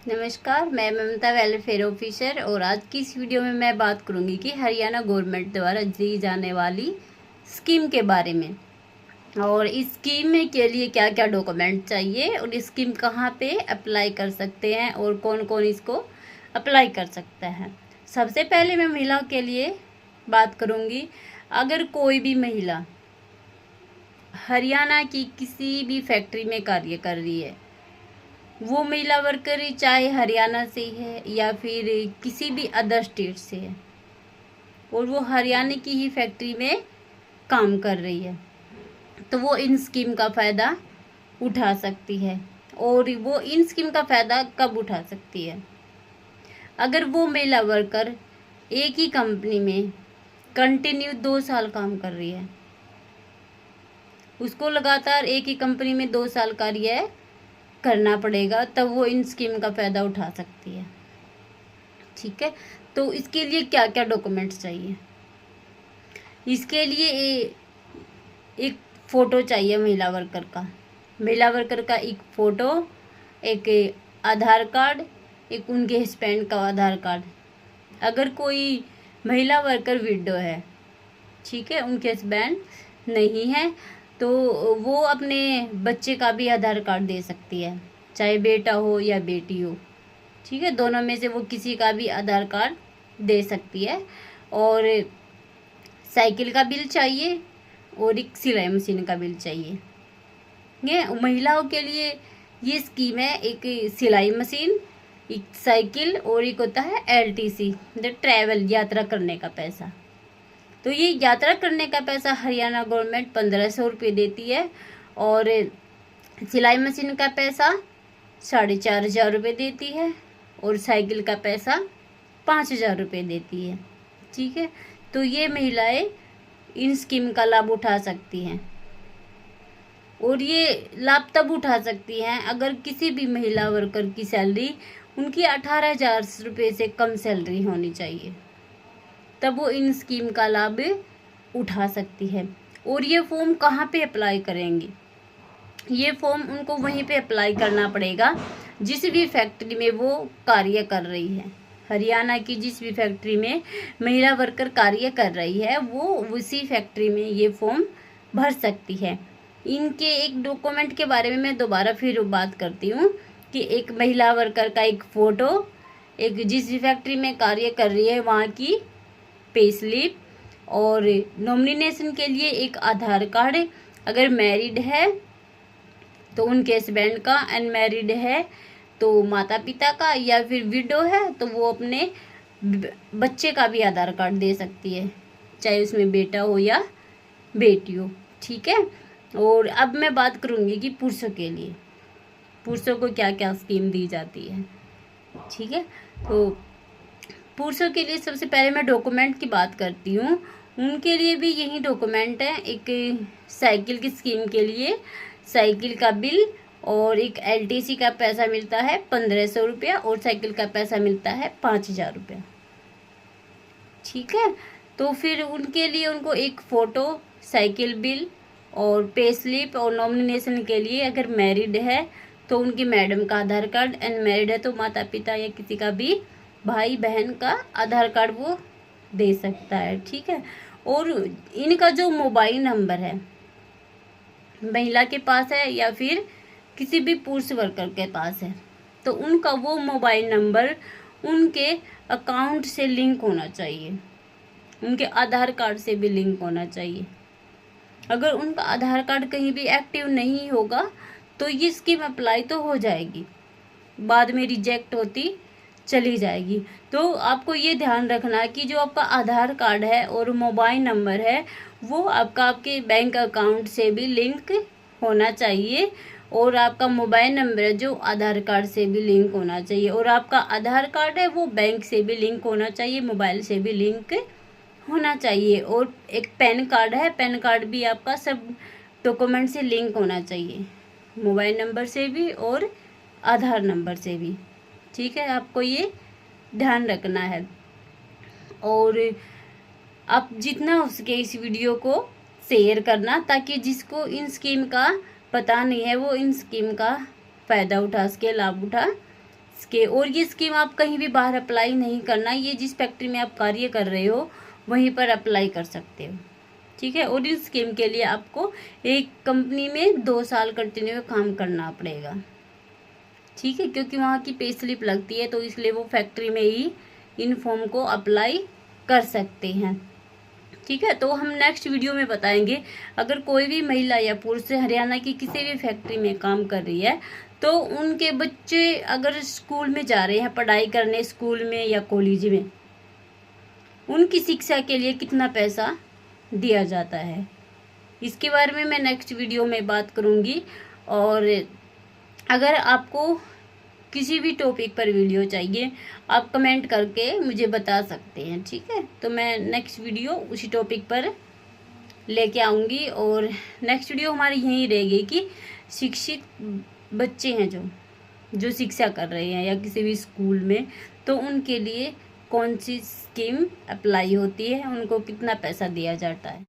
नमस्कार, मैं ममता welfare officer और आज की इस वीडियो में मैं बात करूंगी कि हरियाणा गवर्नमेंट द्वारा दी जाने वाली स्कीम के बारे में और इस स्कीम के लिए क्या क्या डॉक्यूमेंट चाहिए और इस स्कीम कहाँ पे अप्लाई कर सकते हैं और कौन कौन इसको अप्लाई कर सकता है। सबसे पहले मैं महिलाओं के लिए बात करूंगी। अगर कोई भी महिला हरियाणा की किसी भी फैक्ट्री में कार्य कर रही है, वो महिला वर्कर चाहे हरियाणा से है या फिर किसी भी अदर स्टेट से है और वो हरियाणा की ही फैक्ट्री में काम कर रही है, तो वो इन स्कीम का फ़ायदा उठा सकती है। और वो इन स्कीम का फ़ायदा कब उठा सकती है? अगर वो महिला वर्कर एक ही कंपनी में कंटिन्यू 2 साल काम कर रही है, उसको लगातार एक ही कंपनी में 2 साल कार्य करना पड़ेगा, तब वो इन स्कीम का फ़ायदा उठा सकती है। ठीक है, तो इसके लिए क्या क्या डॉक्यूमेंट्स चाहिए? इसके लिए एक फ़ोटो चाहिए महिला वर्कर का। महिला वर्कर का एक फ़ोटो, एक आधार कार्ड, एक उनके हस्बैंड का आधार कार्ड। अगर कोई महिला वर्कर विडो है, ठीक है, उनके हस्बैंड नहीं है, तो वो अपने बच्चे का भी आधार कार्ड दे सकती है, चाहे बेटा हो या बेटी हो। ठीक है, दोनों में से वो किसी का भी आधार कार्ड दे सकती है। और साइकिल का बिल चाहिए और एक सिलाई मशीन का बिल चाहिए। ये महिलाओं के लिए ये स्कीम है, एक सिलाई मशीन, एक साइकिल और एक होता है LTC, मतलब ट्रैवल, यात्रा करने का पैसा। तो ये यात्रा करने का पैसा हरियाणा गवर्नमेंट 1500 रुपये देती है और सिलाई मशीन का पैसा 4500 रुपये देती है और साइकिल का पैसा 5000 रुपये देती है। ठीक है, तो ये महिलाएं इन स्कीम का लाभ उठा सकती हैं और ये लाभ तब उठा सकती हैं अगर किसी भी महिला वर्कर की सैलरी उनकी 18,000 रुपये से कम सैलरी होनी चाहिए, तब वो इन स्कीम का लाभ उठा सकती है। और ये फॉर्म कहाँ पे अप्लाई करेंगे? ये फॉर्म उनको वहीं पे अप्लाई करना पड़ेगा जिस भी फैक्ट्री में वो कार्य कर रही है। हरियाणा की जिस भी फैक्ट्री में महिला वर्कर कार्य कर रही है, वो उसी फैक्ट्री में ये फॉर्म भर सकती है। इनके एक डॉक्यूमेंट के बारे में मैं दोबारा फिर बात करती हूँ कि एक महिला वर्कर का एक फ़ोटो, एक जिस भी फैक्ट्री में कार्य कर रही है वहाँ की पे स्लिप, और नॉमिनेशन के लिए एक आधार कार्ड, अगर मैरिड है तो उनके हस्बैंड का, अनमैरिड है तो माता पिता का, या फिर विडो है तो वो अपने बच्चे का भी आधार कार्ड दे सकती है, चाहे उसमें बेटा हो या बेटी हो। ठीक है, और अब मैं बात करूँगी कि पुरुषों के लिए, पुरुषों को क्या क्या स्कीम दी जाती है। ठीक है, तो पुरुषों के लिए सबसे पहले मैं डॉक्यूमेंट की बात करती हूँ। उनके लिए भी यही डॉक्यूमेंट है। एक साइकिल की स्कीम के लिए साइकिल का बिल और एक LTC का पैसा मिलता है 1500 रुपया और साइकिल का पैसा मिलता है 5000 रुपया। ठीक है, तो फिर उनके लिए उनको एक फ़ोटो, साइकिल बिल और पे स्लिप, और नॉमिनेशन के लिए अगर मैरिड है तो उनकी मैडम का आधार कार्ड, अनमैरिड है तो माता पिता या किसी का भी भाई बहन का आधार कार्ड वो दे सकता है। ठीक है, और इनका जो मोबाइल नंबर है महिला के पास है या फिर किसी भी पुरुष वर्कर के पास है, तो उनका वो मोबाइल नंबर उनके अकाउंट से लिंक होना चाहिए, उनके आधार कार्ड से भी लिंक होना चाहिए। अगर उनका आधार कार्ड कहीं भी एक्टिव नहीं होगा तो ये स्कीम अप्लाई तो हो जाएगी, बाद में रिजेक्ट होती चली जाएगी। तो आपको ये ध्यान रखना है कि जो आपका आधार कार्ड है और मोबाइल नंबर है वो आपके बैंक अकाउंट से भी लिंक होना चाहिए, और आपका मोबाइल नंबर है जो आधार कार्ड से भी लिंक होना चाहिए, और आपका आधार कार्ड है वो बैंक से भी लिंक होना चाहिए, मोबाइल से भी लिंक होना चाहिए। और एक पैन कार्ड है, पैन कार्ड भी आपका सब डॉक्यूमेंट से लिंक होना चाहिए, मोबाइल नंबर से भी और आधार नंबर से भी। ठीक है, आपको ये ध्यान रखना है। और आप जितना हो सके इस वीडियो को शेयर करना, ताकि जिसको इन स्कीम का पता नहीं है वो इन स्कीम का फ़ायदा उठा सके, लाभ उठा और ये स्कीम आप कहीं भी बाहर अप्लाई नहीं करना, ये जिस फैक्ट्री में आप कार्य कर रहे हो वहीं पर अप्लाई कर सकते हो, ठीक है। और इस स्कीम के लिए आपको एक कंपनी में 2 साल कंटिन्यू काम करना पड़ेगा, ठीक है, क्योंकि वहाँ की पे स्लिप लगती है, तो इसलिए वो फैक्ट्री में ही इन फॉर्म को अप्लाई कर सकते हैं, ठीक है। तो हम नेक्स्ट वीडियो में बताएंगे, अगर कोई भी महिला या पुरुष हरियाणा की किसी भी फैक्ट्री में काम कर रही है तो उनके बच्चे अगर स्कूल में जा रहे हैं पढ़ाई करने, स्कूल में या कॉलेज में, उनकी शिक्षा के लिए कितना पैसा दिया जाता है, इसके बारे में मैं नेक्स्ट वीडियो में बात करूँगी। और अगर आपको किसी भी टॉपिक पर वीडियो चाहिए आप कमेंट करके मुझे बता सकते हैं, ठीक है। तो मैं नेक्स्ट वीडियो उसी टॉपिक पर लेके आऊँगी। और नेक्स्ट वीडियो हमारी यही रहेगी कि शिक्षित बच्चे हैं जो शिक्षा कर रहे हैं या किसी भी स्कूल में, तो उनके लिए कौन सी स्कीम अप्लाई होती है, उनको कितना पैसा दिया जाता है।